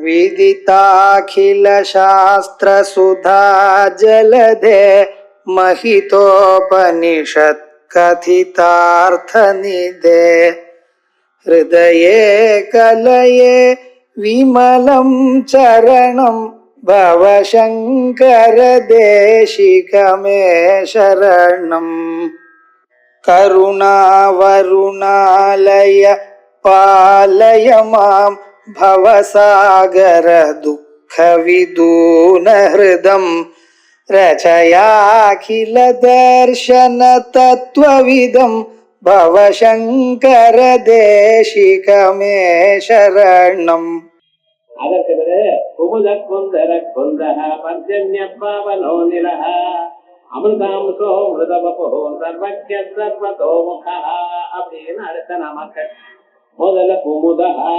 विदिताखिल शास्त्र सुधा जलधे महितोपनिषत् कथितार्थ निधे हृदये कलये विमलं चरणं भवशंकर देशिकमे शरणम् करुणावरुणालय पालय मां भवसागर दुःख विदून हृदं रचयाखिल दर्शन तत्त्वविदं भवशंकर देशिकमे शरणम्. அதற்கு பிறகு குமுத குந்தர குந்தர பர்ஜன்ய பாவனோ நிலஹ அமிர்தாம்சோ மிருதபோ சர்வக்ய சர்வதோமுகா அப்படின்னு அடுத்த நாமக்கள். முதல்ல குமுதஹா.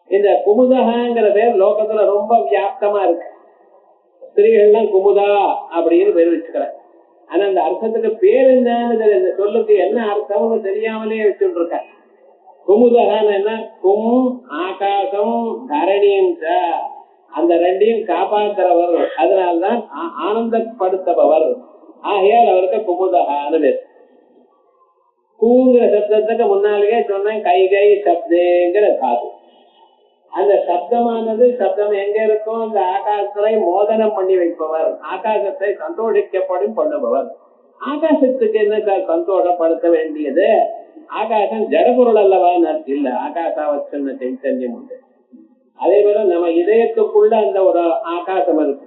இந்த குமுதஹாங்கிற பேர் லோகத்துல ரொம்ப வியாப்தமா இருக்கு. ஸ்திரீகள்லாம் குமுதா அப்படின்னு பேர் வச்சுக்கிறார். ஆனா அந்த அர்த்தத்துக்கு பேர் என்னன்னு இந்த சொல்லுக்கு என்ன அர்த்தம்னு தெரியாமலே வச்சுட்டு இருக்க. குமுதகான என்ன? கும் ஆகாசம் தரணியும் அந்த ரெண்டையும் காப்பாற்றுறவர், அதனால்தான் ஆனந்தப்படுத்தவர். ஆகையால் அவருக்கு குமுதகான்னு பேர். கூங்கிற சப்தத்துக்கு முன்னாலேயே சொன்னேன் கைகை சப்தேங்கிற தாது. அந்த சப்தமானது சப்தம் எங்க இருக்கும்? அந்த ஆகாசத்தை மோதனம் பண்ணி வைப்பவர், ஆகாசத்தை சந்தோஷிக்கப்படும் பண்ணுபவர். ஆகாசத்துக்கு என்ன சந்தோஷப்படுத்த வேண்டியது? ஆகாசம் ஜடபொருள் அல்லவா? இல்ல, ஆகாசாவச்சன்ன சைத்தன்யம் உண்டு. அதே போல நம்ம இதயத்துக்குள்ள அந்த ஒரு ஆகாசம் இருக்கு.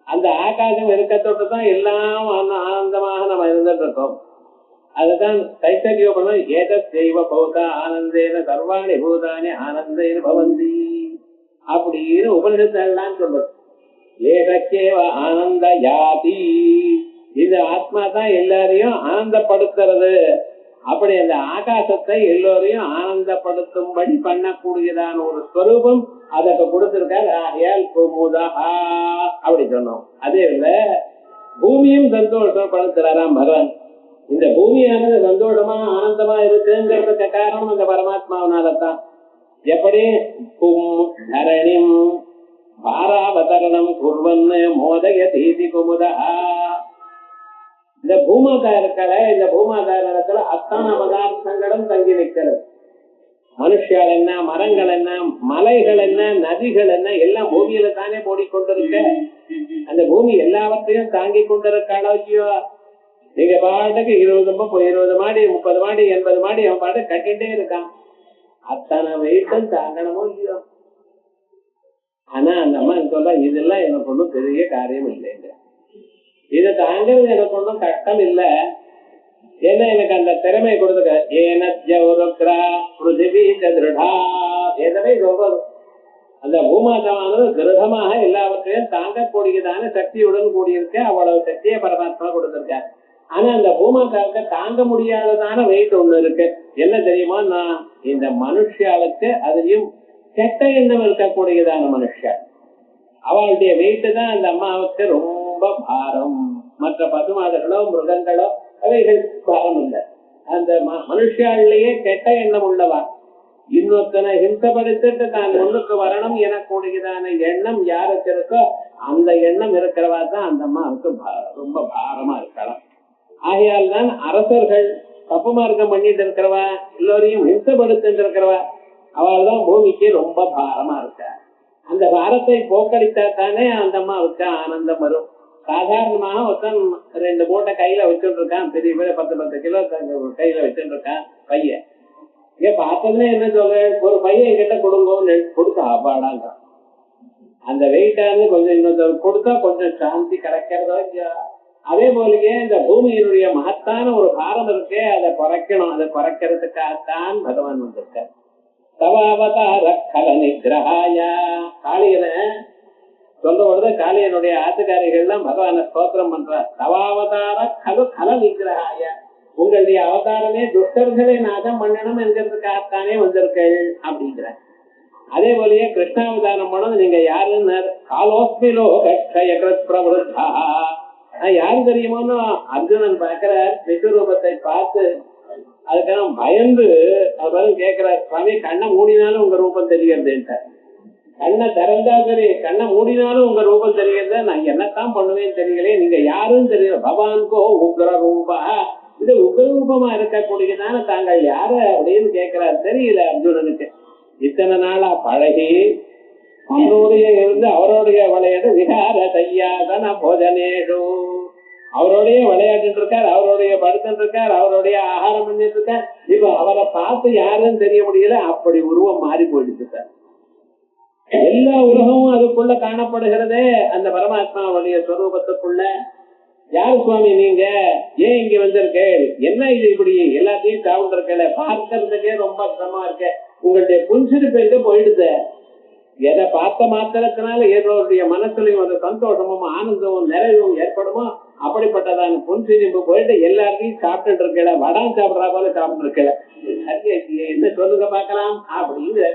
அந்த ஆகாசம் இருக்கத்தொட்டு தான் எல்லாம் ஆனந்தமாக நம்ம இருந்துட்டு இருக்கோம். அதுதான் தைத்தரியம் பண்ண ஏத செய்வ பௌதா ஆனந்தேன சர்வாணி பூதானி ஆனந்தேன பவந்தி அப்படின்னு உபனிஷத்தெல்லாம் சொல்றது. ஏகக்கேவ ஆனந்த யாதி. இந்த ஆத்மா தான் எல்லாரையும் ஆனந்தப்படுத்துறது. அப்படி அந்த ஆகாசத்தை எல்லோரையும் ஆனந்தப்படுத்தும்படி பண்ணக்கூடியதான ஒரு ஸ்வரூபம் அதற்கு கொடுத்திருக்கார். ஆகையால் குமுதஹா அப்படி சொன்னோம். அதே போல பூமியும் சந்தோஷப்படுத்துறாராம் பகவான். இந்த பூமியானது சந்தோஷமா ஆனந்தமா இருக்குங்கிறதுக்கு காரணம் அந்த பரமாத்மாவனாலதான். எப்படி? கும் தரணிம் பாராவதரணம் குர்வன்னு மோதய தீதி குமுதஹா. இந்த பூமாதா இருக்கல, இந்த பூமாதா இடத்துல அத்தனை பதார்த்தங்களும் தங்கி நிற்கிறது. மனுஷியால் என்ன, மரங்கள் என்ன, மலைகள் என்ன, நதிகள் என்ன, எல்லாம் பூமியில தானே ஓடிக்கொண்டிருக்க. அந்த பூமி எல்லாவற்றையும் தாங்கி கொண்டிருக்காளோ. நீங்க பாட்டுக்கு 20 மாடி 30 மாடி 80 மாடி அவன் பாட்டு கட்டிட்டே இருக்கான். அத்தனை வெயிட்டும் தாங்கணுமோ இல்லையோ. ஆனா அந்த அம்மா சொல்ல இதெல்லாம் எனக்கு ஒன்றும் பெரிய காரியம் இல்லைங்க, இதை தாங்கிறது எனக்கு ஒன்றும் கஷ்டம் இல்லை. ஏன்னா எனக்கு அந்த திறமை கொடுத்துக்க. அந்த பூமாதாவானது திருடமாக எல்லாவற்றையும் தாங்கக்கூடியதான சக்தியுடன் கூடியிருக்க. அவ்வளவு சக்தியை பரமாத்மா கொடுத்திருக்க. ஆனா அந்த பூமாதாவுக்கு தாங்க முடியாததான வெயிட் ஒண்ணு இருக்கு. என்ன தெரியுமா? நான் இந்த மனுஷாளுக்கு அதையும் கெட்ட எண்ணம் இருக்கக்கூடியதான மனுஷா, அவளுடைய வெயிட்டு தான் அந்த அம்மாவுக்கு ரொம்ப பாரம். மற்ற பசுமாடுகளோ மிருகங்களோ அவைகள் பாரம் இல்லை. அந்த மனுஷாலேயே கெட்ட எண்ணம் உள்ளவா, இன்னொருத்தனை ஹிம்சப்படுத்திட்டு தான் முன்னுக்கு வரணும் எனக்கூடியதான எண்ணம் யாருக்கு இருக்கோ அந்த எண்ணம் இருக்கிறவா தான் அந்த அம்மாவுக்கு ரொம்ப பாரமா இருக்கலாம். ஆகையால் தான் அரசர்கள் தப்பு மார்க்கம் பண்ணிட்டு இருக்கிறவா, எல்லோரையும் ஹிம்சப்படுத்திட்டு இருக்கிறவா, அவள் தான் பூமிக்கு ரொம்ப பாரமா இருக்க. அந்த பாரத்தை போக்கடித்தா தானே அந்த அம்மாவுக்கு ஆனந்தம் வரும். சாதாரணமாக ஒருத்தன் 2 மூட்டை கையில வச்சுட்டு இருக்கான், பெரிய பெரிய 10 கிலோ கையில வச்சுட்டு இருக்கான் பையன். இங்க பார்த்ததுல என்ன சொல்ற, ஒரு பையன் என்கிட்ட கொடுங்கன்னு கொடுத்தா அப்பாடாங்க. அந்த வெயிட்டானு கொஞ்சம் இன்னொருத்தர் கொடுத்தா கொஞ்சம் சாந்தி கிடைக்கிறதோ இல்லையா. அதே போலயே இந்த பூமியினுடைய மகத்தான ஒரு பாரம் இருக்கே, அதை குறைக்கணும். அதை குறைக்கிறதுக்காகத்தான் பகவான் வந்திருக்க. தவாவதார கல நிகிரகாய. காளியனை சொல்ற பொழுது காளியனுடைய ஆத்துக்காரிகள்லாம் பகவான ஸ்தோத்திரம் பண்றார். தவாவதார கலு கல நிகிரகாய. உங்களுடைய அவதாரமே துஷ்டர்களை நாசம் பண்ணணும் என்கிறதுக்காகத்தானே வந்திருக்கள் அப்படிங்கிற. அதே போலயே கிருஷ்ணாவதாரம் பண்ணது நீங்க யாருன்னு காலோஸ்மிலோ பிரவருத்தா. யாரு தெரியுமோன்னு அர்ஜுனன் பார்க்கிற விஸ்வரூபத்தை பார்த்து அதுக்கான பயந்து அவரும் கேட்கிறார், சுவாமி கண்ணை மூடினாலும் உங்க ரூபம் தெரியுதுன்ட்டார். கண்ணை திறந்தா சரி, கண்ணை மூடினாலும் உங்க ரூபம் தெரியுது. நான் என்னத்தான் பண்ணுவேன்னு தெரியல, நீங்க யாரும் தெரியல. பகவான்கோ உக்ர ரூபா, இது உக்ரரூபமா இருக்கக்கூடியதான தாங்கள் யாரு அப்படின்னு கேட்கிறார். தெரியல அர்ஜுனனுக்கு. இத்தனை நாளா பழகி அவருடைய இருந்து அவருடைய விளையாட்டு விகார தையாதன போஜனேஷு, அவருடைய விளையாட்டு இருக்கார், அவருடைய படுத்துட்டு இருக்கார், அவருடைய ஆகாரம் பண்ணிட்டு இருக்கார். இப்ப அவரை பார்த்து யாருன்னு தெரிய முடியல, அப்படி உருவம் மாறி போயிடுச்சு சார். எல்லா உலகமும் அதுக்குள்ள காணப்படுகிறதே அந்த பரமாத்மாவுடைய ஸ்வரூபத்துக்குள்ள. யாரு சுவாமி நீங்க, ஏன் இங்க வந்திருக்கே, என்ன இது இப்படி எல்லாத்தையும் சாப்பிட்டு இருக்கல, பார்க்கறதுக்கே ரொம்ப கஷ்டமா இருக்க, உங்களுடைய புன்சிரிப்பு எங்க போயிடுது. எதை பார்த்த மாத்திரத்தினால ஏதோடைய மனசுலையும் ஒரு சந்தோஷமும் ஆனந்தமும் நிறைவும் ஏற்படுமோ அப்படிப்பட்டதான புன்சிரிப்பு போயிட்டு எல்லாத்தையும் சாப்பிட்டுட்டு இருக்கல, வடம் சாப்பிடுறா போல சாப்பிட்டு இருக்கல. என்ன சொல்லுங்க பார்க்கலாம் அப்படின்னு.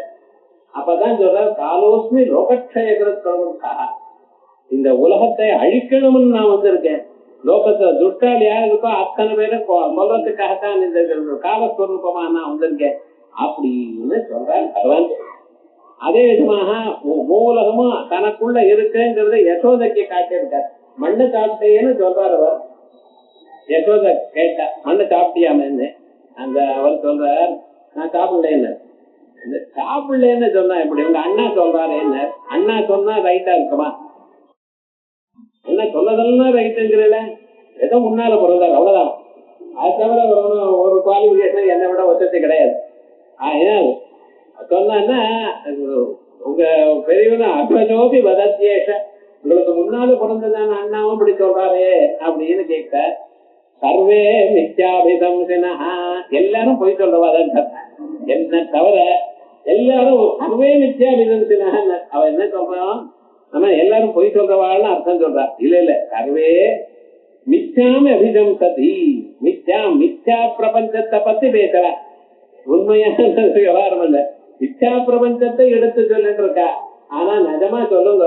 அப்பதான் சொல்ற காலோஸ்மி லோகக்ஷயகா, இந்த உலகத்தை அழிக்கணும்னு நான் வந்திருக்கேன். லோகத்துல துஷ்டால் யாரு இருக்கோ அத்தனை பேரும் சொல்றதுக்காகத்தான் இந்த காலஸ்வரூபமா நான் வந்திருக்கேன் அப்படின்னு சொல்றார் பகவான். அதே விதமாக மூலகமும் தனக்குள்ள இருக்குங்கிறத யசோதைக்கு காட்டியிருக்கார். மண்ணு சாப்பிட்டேன்னு சொல்றார் அவர். யசோதை கேட்டா மண்ணு சாப்பிட்டியாமன்னு. அந்த அவர் சொல்றார் நான் சாப்பிடலன்னு. சாப்பிடலன்னு சொன்னா எப்படி, உங்க அண்ணா சொல்றாரு என்ன, அண்ணா சொன்னா ரைட்டா இருக்குமா, என்ன சொல்லதெல்லாம் ரைட்டுங்கிறல, ஏதோ முன்னால பிறந்தார் அவ்வளவுதான். அது தவிர ஒரு குவாலிபிகேஷன் என்னை விட வசதி கிடையாது. சொன்னா உங்க பெரியவன அபஜோபி வதத்தியேஷ, உங்களுக்கு முன்னால பிறந்ததான அண்ணாவும் இப்படி சொல்றாரே அப்படின்னு கேட்க, சர்வே மித்யாபிதம்சினா, எல்லாரும் பொய் சொல்றவாதான் என்ன தவிர எல்லாரும் சர்வே மித்யாபிதம்சினா. அவ என்ன சொல்றான், நம்ம எல்லாரும் பொய் சொல்றவாள்னு அர்த்தம் சொல்றா. இல்ல சர்வே மித்யாமி அபிதம் சதி, மித்யா பிரபஞ்சத்தை பத்தி பேசுற, உண்மையான விவகாரம் இல்ல. மித்யா பிரபஞ்சத்தை எடுத்து சொல்லிட்டு இருக்கா. ஆனா நிஜமா சொல்லுங்க,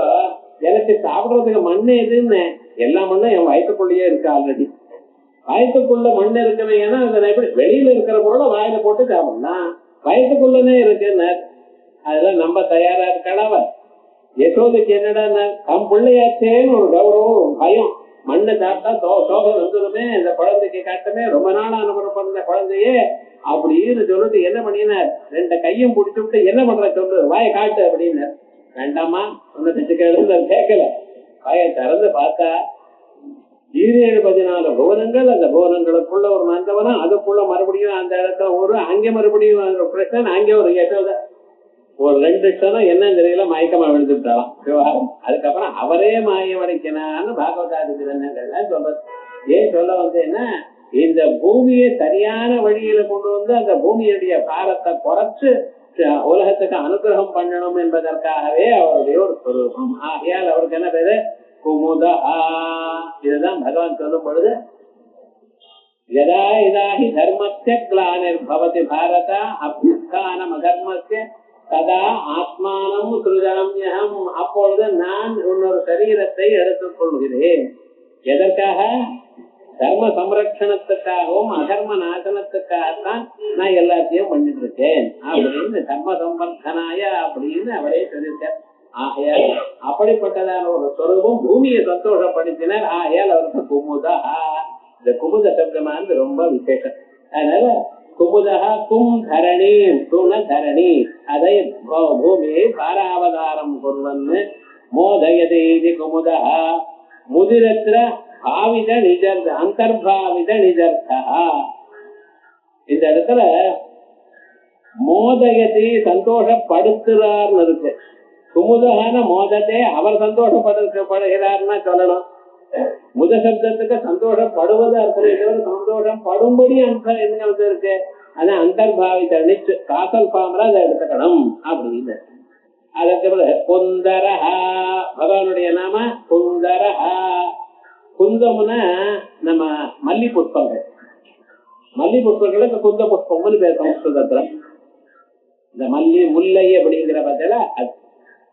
எனக்கு சாப்பிடுறதுக்கு மண் எதுன்னு, எல்லா மண்ணும் என் வயிற்றுக்குள்ளேயே இருக்கு. ஆல்ரெடி வயிற்றுக்குள்ள மண் இருக்குமே, ஏன்னா எப்படி வெளியில இருக்கிற பொருளை வாயில போட்டு சாப்பிடலாம், வயிற்றுக்குள்ளனே இருக்குன்னு. அதெல்லாம் நம்ம தயாரா இருக்காளவ. யசோதைக்கு என்னடா தம் பிள்ளையாச்சேன்னு ஒரு கௌரவம் பயம். மண்ணை சாப்பிட்டா சோகம் வந்துடுமே, இந்த குழந்தைக்கு காட்டுமே, ரொம்ப நாளா அனுபவம் பண்ண குழந்தையே அப்படின்னு சொல்லிட்டு என்ன பண்ணினார், ரெண்டு கையும் பிடிச்சு விட்டு என்ன பண்ற சொல்லு, வாயை காட்டு அப்படின்னு. வேண்டாமா ஒன்னு கேட்கல. வாயை திறந்து பார்த்தா 17-14 புவனங்கள், அந்த புவனங்களுக்குள்ள ஒரு நந்தவனம், அதுக்குள்ள மறுபடியும் அந்த இடத்துல ஒரு அங்கே மறுபடியும் பிரச்சனை, அங்கே ஒரு யசோதை. ஒரு 2 க்ஷணம் என்ன தெரியல மயக்கமா விழுந்துட்டாலாம் விவகாரம். அதுக்கப்புறம் அவரே மாயமடைக்கணான்னு பாகவதாதி கிரந்தங்கள்லாம் சொல்றது. ஏன் சொல்ல வந்தேன்னா, இந்த பூமியை சரியான வழியில கொண்டு வந்து அந்த பூமியுடைய பாரத்தை குறைச்சு உலகத்துக்கு அனுகிரகம் பண்ணணும் என்பதற்காகவே அவருடைய ஒரு ஸ்வரூபம். ஆகையால் அவருக்கு என்ன பேரு, குமுதா. இதுதான் பகவான் சொல்லும் பொழுது, யதா இதாஹி தர்மஸ்ய க்ளானிர்பவதி பாரத அப்யுத்தானம் அதர்மஸ்ய ததா ஆத்மானம் சுருஜாம்யஹம். அப்பொழுது நான் இன்னொரு சரீரத்தை எடுத்துக் கொள்கிறேன். எதற்காக? தர்ம சம்ரட்சணத்துக்காகவும் அதர்ம நாசனத்துக்காகத்தான் நான் எல்லாத்தையும் பண்ணிட்டு இருக்கேன் அப்படின்னு தர்ம சம்பர்த்தனாய அப்படின்னு அவரே சொல்லியிருக்கார். ஆகையால் அப்படிப்பட்டதான ஒரு சொரூபம் பூமியை சந்தோஷப்படுத்தினார். ஆகையால் அவருக்கு குமுதா. இந்த குமுத சப்தமானது ரொம்ப விசேஷம். அதனால குமுதா கும் தரணி துண தரணி, அதை பூமியை பாராவதாரம் கொள்வன்னு மோதயதே குமுதா முதிரத்திர பாவித நிஜர் அந்தர்பாவித நிஜர்த்தா. இந்த இடத்துல மோதயத்தை சந்தோஷப்படுத்துறார்னு இருக்கு. குமுதகான மோதத்தை அவர் சந்தோஷப்படுகிறார்னா சொல்லணும். முத சப்தத்துக்கு சந்தோஷப்படுவது அர்த்தம், சந்தோஷம் படும்படி அர்த்தம் என்ன இருக்கு. ஆனா அந்தர்பாவித நிச்சு காசல் பாமரா அதை எடுத்துக்கணும் அப்படின்னு. அதுக்கு குந்தரஹா, பகவானுடைய நாம குந்தரஹா. குந்தம்னா நம்ம மல்லி புஷ்பங்கள், மல்லி புஷ்பங்களுக்கு குந்த புஷ்பம்னு பேர் சமஸ்கிருதத்துல. இந்த மல்லி முல்லை அப்படிங்கிற பதில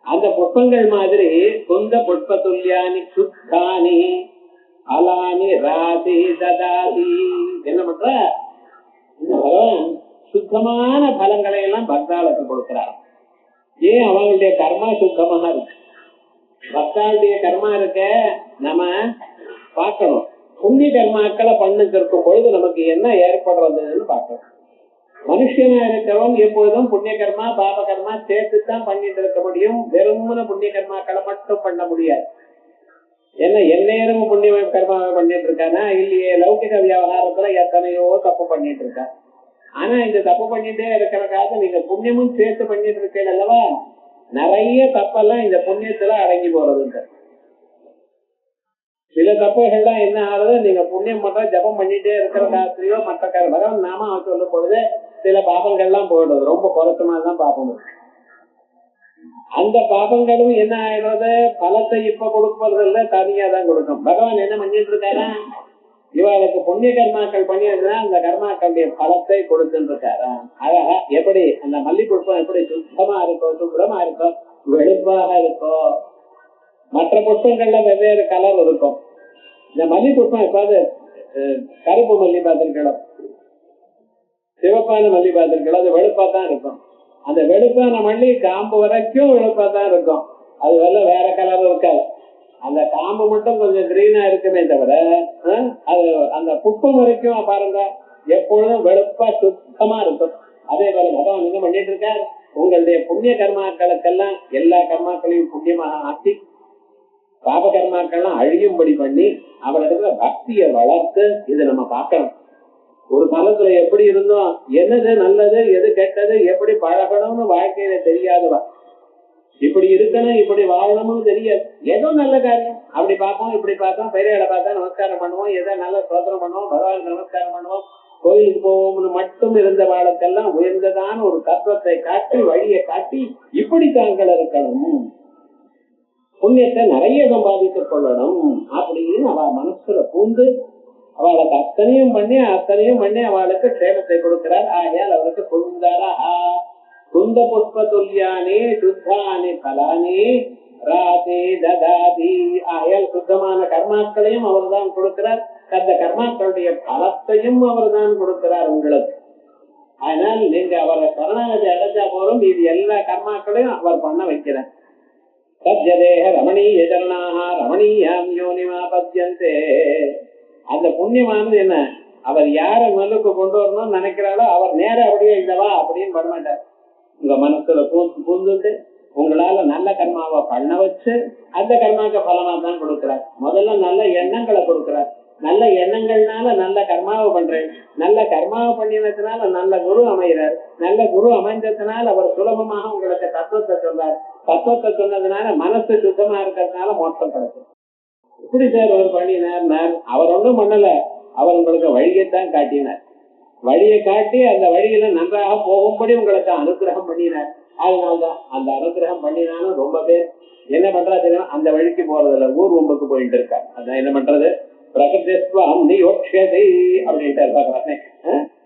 அந்த புஷ்பங்கள் மாதிரி குந்த புஷ்ப துல்லியானி சுத்தானி அலானி ராசி ததாதி. என்ன பண்ற, இந்த பகவான் சுத்தமான பலங்களை எல்லாம் பக்தாளுக்கு கொடுக்கிறார். ஏன் அவங்களுடைய கர்மா சுத்தமாக இருக்கு. பக்தாளுடைய கர்மா இருக்க நம்ம பார்க்கணும். புண்ணிய கர்மாக்களை பண்ணிருக்கும் பொழுது நமக்கு என்ன ஏற்படுறதுன்னு பார்க்கணும். மனுஷனா இருக்கிறவன் எப்பொழுதும் புண்ணிய கர்மா பாப கர்மா சேர்த்துதான் பண்ணிட்டு இருக்க முடியும். வெறுமன புண்ணிய கர்மாக்களை மட்டும் பண்ண முடியாது. என்ன எந்நேரம் புண்ணிய கர்மாவை பண்ணிட்டு இருக்கானா இல்லையே? லௌகிக விவகாரத்துல எத்தனையோ தப்பு பண்ணிட்டு இருக்கா. ஆனா இந்த தப்பு பண்ணிட்டே இருக்கிறக்காக நீங்க புண்ணியமும் சேர்த்து பண்ணிட்டு இருக்கேன் அல்லவா? நிறைய தப்பெல்லாம் இந்த புண்ணியத்துல அடங்கி போறது. சில தப்புகள்லாம் என்ன ஆகுது, நீங்க புண்ணியம் மட்டும் ஜபம் பண்ணிட்டே இருக்கிற காலத்திலயோ மற்ற பகவான் நாம சொல்லும் பொழுது சில பாபங்கள்லாம் போயிடுது. ரொம்ப குறைச்சமாதான் பாபம் இருக்கு. அந்த பாபங்களும் என்ன ஆயிடுறது, பலத்தை இப்ப கொடுக்கறது இல்ல, தனியா தான் கொடுக்கும். பகவான் என்ன பண்ணிட்டு இருக்காரா, இவளுக்கு புண்ணிய கர்மாக்கள் பண்ணியிருந்தா அந்த கர்மாக்களுடைய பலத்தை கொடுத்துட்டு இருக்காரா. அழகா எப்படி அந்த மல்லி புஷ்பம் எப்படி சுத்தமா இருக்கோ, சுத்தமா இருக்கோ, வெளுப்பாக இருக்கோ. மற்ற புஷ்பங்கள்ல வெவ்வேறு கலர் இருக்கும். இந்த மல்லி புஷ்பம் எப்பாவது கருப்பு மல்லி பார்த்திருக்கணும், சிவப்பான மல்லி பார்த்திருக்கணும். அது வெளுப்பா தான் இருக்கும். அந்த வெளுப்பான மல்லி காம்பு வரைக்கும் வெளுப்பா தான் இருக்கும். அது வேற கலர் இருக்காது. அந்த காம்பு மட்டும் கொஞ்சம் கிரீனா இருக்குமே தவிர அது அந்த புஷ்பம் வரைக்கும் பாருங்க எப்பொழுதும் வெளுப்பா சுத்தமா இருக்கும். அதே போல பகவான் என்ன பண்ணிட்டு இருக்கார், உங்களுடைய புண்ணிய கர்மாக்களுக்கெல்லாம் எல்லா கர்மாக்களையும் புண்ணியமாக ஆக்கி பாப கர்மாக்கள்லாம் அழியும்படி பண்ணி அவரிடத்துல பக்தியை வளர்த்து இதை நம்ம பார்க்கணும். ஒரு காலத்துல எப்படி இருந்தோம், என்னது நல்லது எது கெட்டது எப்படி பழகணும்னு வாழ்க்கையில தெரியாதவா, இப்படி இருக்கணும் இப்படி வாழணும்னு தெரியாது. ஏதோ நல்ல காரியம் அப்படி பார்ப்போம் இப்படி பார்த்தோம், பெரியகளை பார்த்தா நமஸ்காரம் பண்ணுவோம், ஏதோ நல்ல சோதனம் பண்ணுவோம், பகவானுக்கு நமஸ்காரம் பண்ணுவோம், கோயிலுக்கு போவோம்னு மட்டும் இருந்த வாழக்கெல்லாம் உயர்ந்ததான ஒரு தத்துவத்தை காட்டி வழியை காட்டி இப்படி தாங்கள் இருக்கணும், புண்ணியத்தை நிறைய சம்பாதித்துக் கொள்ளணும் அப்படின்னு அவ மனசுல பூந்து அவளுக்கு அத்தனையும் பண்ணி அவளுக்கு க்ஷேமத்தை கொடுக்கிறார். ஆகையால் அவருக்கு குந்தரா குந்த புஷ்ப துல்யானே சுத்தானே பலானே ராதே ததாதி. ஆகையால் சுத்தமான கர்மாக்களையும் அவர் தான் கொடுக்கிறார், அந்த கர்மாக்களுடைய பலத்தையும் அவர் தான் கொடுக்கிறார் உங்களுக்கு. அதனால் நீங்க அவரை சரணாகதி அடைஞ்சா போறோம், இது எல்லா கர்மாக்களையும் அவர் பண்ண வைக்கிறார். சத்யதேக ரமணீய சரணாக ரமணீயாம் யோனிமா பத்யந்தே. அந்த புண்ணியமானது என்ன, அவர் யார மனுக்கு கொண்டு வரணும்னு நினைக்கிறாரோ அவர் நேர அப்படியே இல்லவா அப்படின்னு பண்ண மாட்டார். உங்க மனசுல பூந்துட்டு உங்களால நல்ல கர்மாவை பண்ண வச்சு அந்த கர்மாவுக்கு பலமா தான் கொடுக்கிறார். முதல்ல நல்ல எண்ணங்களை கொடுக்கிறார். நல்ல எண்ணங்கள்னால நல்ல கர்மாவை பண்றேன், நல்ல கர்மாவை பண்ணினதுனால நல்ல குரு அமைகிறார், நல்ல குரு அமைஞ்சதுனால அவர் சுலபமாக உங்களுக்கு தத்துவத்தை சொல்றார், தத்துவத்தை சொன்னதுனால மனசு சுத்தமா இருக்கிறதுனால மோட்சம் கிடைக்கும். இப்படி சார் அவர் பண்ணினார். அவர் ஒன்றும் பண்ணல, அவர் உங்களுக்கு வழியைத்தான் காட்டினார். வழியை காட்டி அந்த வழியில நன்றாக போகும்படி உங்களுக்கு அனுகிரகம் பண்ணினார். அதனால்தான் அந்த அனுகிரகம் பண்ணினாலும் ரொம்ப பேர் என்ன பண்றா தெரியும், அந்த வழிக்கு போறதில்ல, ஊர் ரொம்பக்கு போயிட்டு இருக்காரு. அதான் என்ன பண்றது, பிரகதிஸ்வாம் நியோக்ஷதி அப்படின்ட்டு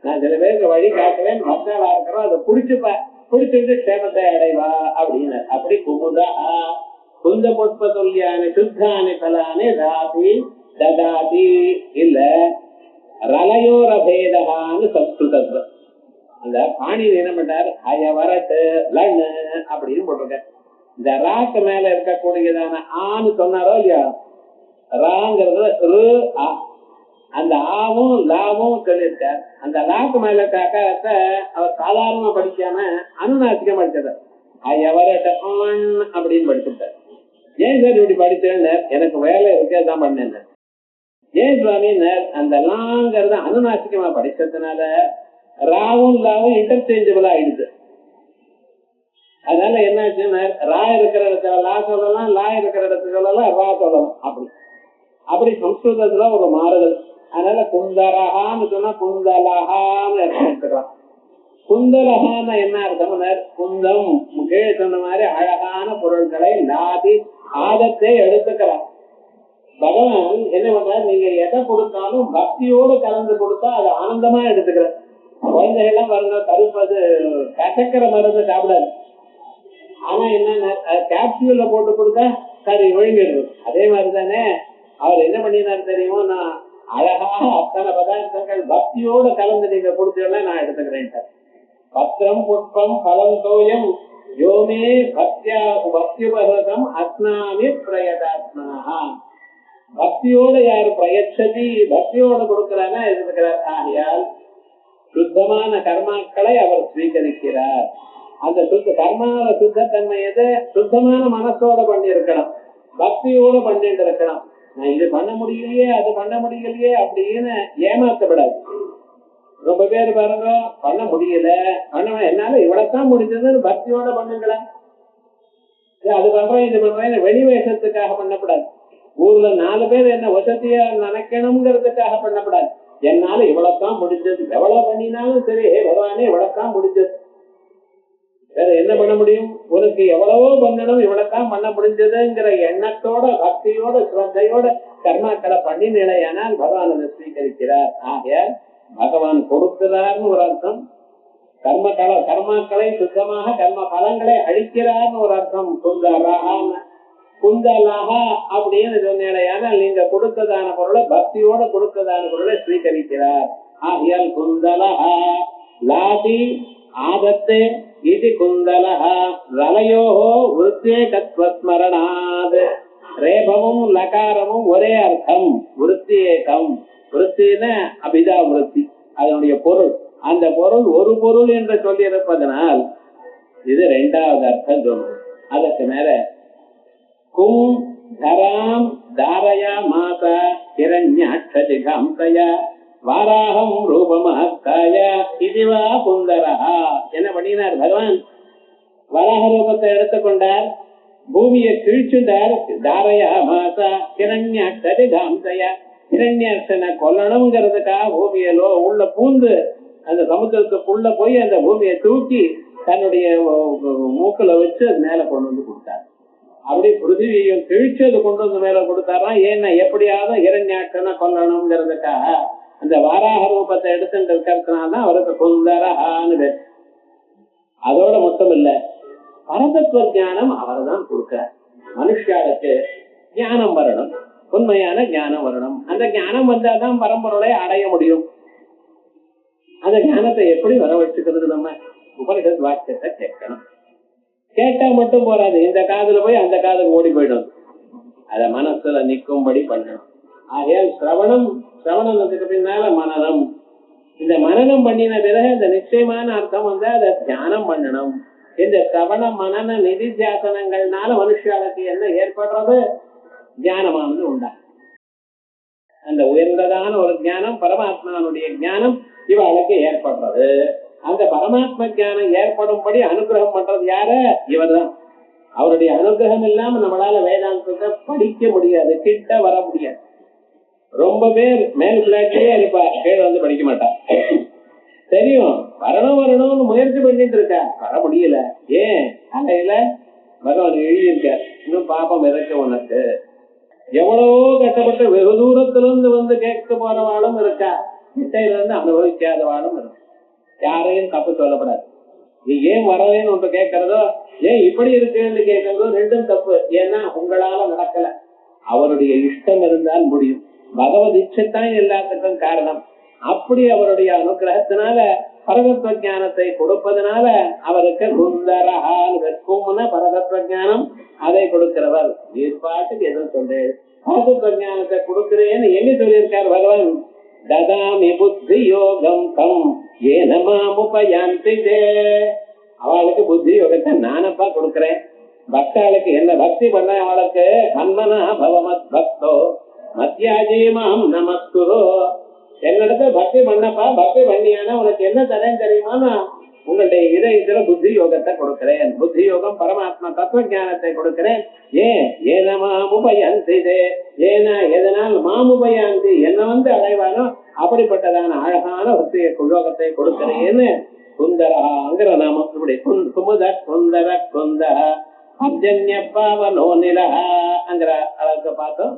நான் சில பேருக்கு வழி காட்டுவேன், மக்களா இருக்கிறோம் அதை புடிச்சுட்டு க்ஷேமத்தை அடைவா அப்படின்னு. அப்படி குமுதா குந்த புஷ்ப துல்யானி சுத்தானி பலானி தாதி ததாதி இல்ல ரலயோரபேதான்னு சம்ஸ்கிருதத்துல அந்த பாணி என்ன பண்ணார், அய வரட்டு லண்ணு அப்படின்னு போட்டிருக்க. இந்த ராக்கு மேல இருக்கக்கூடியதான ஆன்னு சொன்னாரோ இல்லையா, ராங்கிறது அந்த ஆவும் லாவும் சொல்லியிருக்கார். அந்த லாக்கு மேல இருக்க அவர் சாதாரணமா படிக்காம அனுநாசிகம் படிச்சார். அய வரட்டு ஆண் அப்படின்னு படிச்சுட்டார். ஏன் சார் இப்படி படிச்சேன்னு, எனக்கு வேலை இருக்கதான் பண்ணேன். ஏன் சுவாமி, அந்த லாங்கிறத அனுநாசிகமா படிச்சதுனால ராவும் லாவும் இன்டர்சேஞ்சபிள் ஆயிடுது. அதனால என்னாச்சுன்னா ரா இருக்கிற இடத்துல லா சொல்லலாம், லா இருக்கிற இடத்துல சொல்லலாம், ரா சொல்லலாம். அப்படி சம்ஸ்கிருதத்துல ஒரு மாறுதல். அதனால குந்தரஹான்னு சொன்னா குந்தலஹான்னு எடுத்துக்கலாம். குந்தலஹான்னு என்ன அர்த்தம், குந்தம் கீழே சொன்ன மாதிரி அழகான பொருட்களை லாதி ஆதத்தை எடுத்துக்கிறார். பகவான் என்ன பண்றாரு, நீங்க எதை கொடுத்தாலும் பக்தியோடு கலந்து கொடுத்தா அது ஆனந்தமா எடுத்துக்கிற. குழந்தைகள்லாம் பாருங்க, கருப்பது கசக்கிற மருந்து சாப்பிடாது. ஆனா என்ன கேப்சூல்ல போட்டு கொடுத்தா சரி ஒழுங்கிடுது. அதே மாதிரிதானே அவர் என்ன பண்ணினாரு தெரியுமோ, நான் அழகாக அத்தனை பதார்த்தங்கள் பக்தியோடு கலந்து நீங்க கொடுத்தீங்கன்னா நான் எடுத்துக்கிறேன். பத்திரம் புஷ்பம் பலம் தோயம் யோமே பக்தியுபகிருதம் அஸ்னாமி பிரயதாத்மனா. பக்தியோட யாரு பிரயச்சதி பக்தியோட கொடுக்கிறானா இருக்கிறார். ஆகையால் சுத்தமான கர்மாக்களை அவர் ஸ்வீகரிக்கிறார். அந்த கர்மாவோட சுத்தத்தன்மை எது? சுத்தமான மனசோட பண்ணி இருக்கணும், பக்தியோட பண்ணிட்டு இருக்கணும். நான் இது பண்ண முடியலையே அது பண்ண முடியலையே அப்படின்னு ஏமாத்தப்படாது. ரொம்ப பேர் பாருங்க, பண்ண முடியல என்னால இவ்வளவுதான் முடிஞ்சதுன்னு பக்தியோட பண்ணுங்களேன். அது பண்றேன் இது பண்றேன் வெளி வேஷத்துக்காக பண்ணப்படாது. ஊர்ல 4 பேர் என்ன வசதியா நினைக்கணுங்கிறதுக்காக பண்ணப்படாது. என்னால இவ்வளவுதான் முடிஞ்சது, எவ்வளவு பண்ணினாலும் சரி பகவானே இவ்வளவுதான் முடிஞ்சது, வேற என்ன பண்ண முடியும், உனக்கு எவ்வளவோ பண்ணணும் இவ்வளவுதான் பண்ண முடிஞ்சதுங்கிற எண்ணத்தோட பக்தியோட ஸ்ரத்தையோட கர்மாக்களை பண்ணி நிலையானால் பகவான் அதை ஸ்வீகரிக்கிறார். ஆகையால் பகவான் கொடுக்கிறார்னு ஒரு அர்த்தம், கர்மாக்களை சுத்தமாக கர்ம பலங்களை அழிக்கிறார்னு ஒரு அர்த்தம். குந்தலஹா அப்படின்னு சொன்னால் நீங்க கொடுத்ததான பொருளை பக்தியோட கொடுத்ததான பொருளை ஸ்வீகரிக்கிறார். ஆகையால் குந்தலஹா லாதி ஆதத்தே இது குந்தலஹா ரலயோஹோ விருத்தேகத்வஸ்மரணாத். ரேபமும் லகாரமும் ஒரே அர்த்தம், விருத்தியேகம். விருத்தின அபிதா விருத்தி, அதனுடைய பொருள். அந்த பொருள் ஒரு பொருள் என்று சொல்லி இருப்பதனால் இது 2வது அர்த்தம் சொல்லும். அதற்கு மேல கும் தராம் தாரயா மாதா ஹிரண்யாட்சதிகாம்சயா வாராகம் ரூபமஹக்காய இதுவா குந்தரஹா. என்ன பண்ணினார் பகவான்? வராக ரூபத்தை எடுத்துக்கொண்டார், பூமியை கிழிச்சுட்டார். தாரயா மாதா ஹிரண்யாட்சதிகாம்சயா, ஹிரண்யாட்சனை கொல்லணுங்கிறதுக்காக பூமியிலோ உள்ள பூந்து அந்த சமுத்திரத்துக்குள்ள போய் அந்த பூமியை தூக்கி தன்னுடைய மூக்குல வச்சு அது மேல கொண்டு வந்து கொடுத்தார். அப்படி பிருத்திவியையும் கிழிச்சது கொண்டு வந்து மேல கொடுத்தாரா. ஏன்னா எப்படியாவது ஹிரண்யாட்சனை கொல்லணுங்கிறதுக்காக அந்த வாராக ரூபத்தை எடுத்துட்டு இருக்கிறதுனால்தான் அவருக்கு குந்தரஹான்னு பேர். அதோட மட்டும் இல்ல, பரதத்துவ ஞானம் அவர் தான் கொடுக்கிறார். மனுஷாளுக்கு ஞானம் வரணும், உண்மையான ஞானம் வரணும். அந்த ஞானம் வந்தாதான் பரம்பொருளை அடைய முடியும். அந்த ஞானத்தை எப்படி வர வச்சுக்கிறது? நம்ம உபனிஷத் வாக்கியத்தை கேட்கணும். கேட்டா மட்டும் போறாது, இந்த காதுல போய் அந்த காதுக்கு ஓடி போயிடும். அத மனசுல நிக்கும்படி பண்ணணும். ஆகையால் சிரவணத்துக்கு பின்னால மனனம். இந்த மனனம் பண்ணின பிறகு இந்த நிச்சயமான அர்த்தம் வந்து அதை தியானம் பண்ணணும். இந்த சிரவண மனன நிதித்தியாசனங்கள்னால மனுஷாளுக்கு என்ன ஏற்படுறது? ஞானமானது உண்டா. அந்த உயர்ந்ததான ஒரு ஞானம், பரமாத்மானுடைய ஞானம் இவளுக்கு ஏற்படுறது. அந்த பரமாத்ம ஞானம் ஏற்படும்படி அனுகிரகம் பண்றது யாரு? இவர்தான். அவருடைய அனுகிரகம் இல்லாம நம்மளால வேதாந்தத்தை படிக்க முடியாது, கிட்ட வர முடியாது. ரொம்ப பேர் மேல் பிளாட்லயே இருப்பா, கீழே வந்து படிக்க மாட்டா. தெரியும் வரணும்னு முயற்சி பண்ணிட்டு இருக்கா, வர முடியல. ஏன்? அலையில பகவான் எழுதியிருக்க, இன்னும் பாப்பம் இறக்க உனக்கு. எவ்வளவோ கஷ்டப்பட்டு வெகு தூரத்துல இருந்து வந்து கேட்க போறவாளும் இருக்கா, கிட்டையில இருந்து அனுபவிக்காதவாளும் இருக்கு. யாரையும் தப்பு சொல்லப்படாது. நீ ஏன் வரவேன்னு ஒன்று கேட்கறதோ, ஏன் இப்படி இருக்குன்னு கேட்கறதோ ரெண்டும் தப்பு. ஏன்னா உங்களால நடக்கல, அவருடைய இஷ்டம் இருந்தால் முடியும். பகவத் இச்சைத்தான் எல்லாத்துக்கும் காரணம். அப்படி அவருடைய அனுகிரகத்தினால பரதத்துவ ஞானத்தை கொடுப்பதனால அவருக்கு குந்தரஹான்னு பரதத்துவ ஞானம் அதை கொடுக்கிறவர். ஏற்பாட்டுக்கு எதுவும் சொல்றேன், பரதத்துவ ஞானத்தை கொடுக்கிறேன்னு எங்க சொல்லியிருக்கார் பகவான்? ததாமி புத்தி யோகம் கம் ஏனமாமுபயாந்திதே. அவளுக்கு புத்தி யோகத்தை நானப்பா கொடுக்கிறேன். பக்தாளுக்கு என்ன பக்தி பண்ண அவளுக்கு மன்மனா பவமத் பக்தோ மத்தியாஜீமாம் நமஸ்குரோ. என்னிடத்துல பக்தி பண்ணப்பா, பக்தி பண்ணியானா உனக்கு என்ன தரேன் தெரியுமா? உங்களுடைய இதயத்துல புத்தி யோகத்தை கொடுக்கிறேன். புத்தி யோகம் பரமாத்மா தத்துவ ஞானத்தை கொடுக்கிறேன். ஏன்? ஏனமாமுபயாந்திதே. ஏன்னா எதனால் மாமுபயாந்தி என்ன வந்து அடைவானோ அப்படிப்பட்டதான அழகான பக்திய யோகத்தை கொடுக்கிறேன்னு சுந்தராங்கிற நாமம். இப்படி குமுத சுந்தர குந்த அர்ஜன்ய பாவனோ நிலஹாங்கிற அளவுக்கு பார்த்தோம்.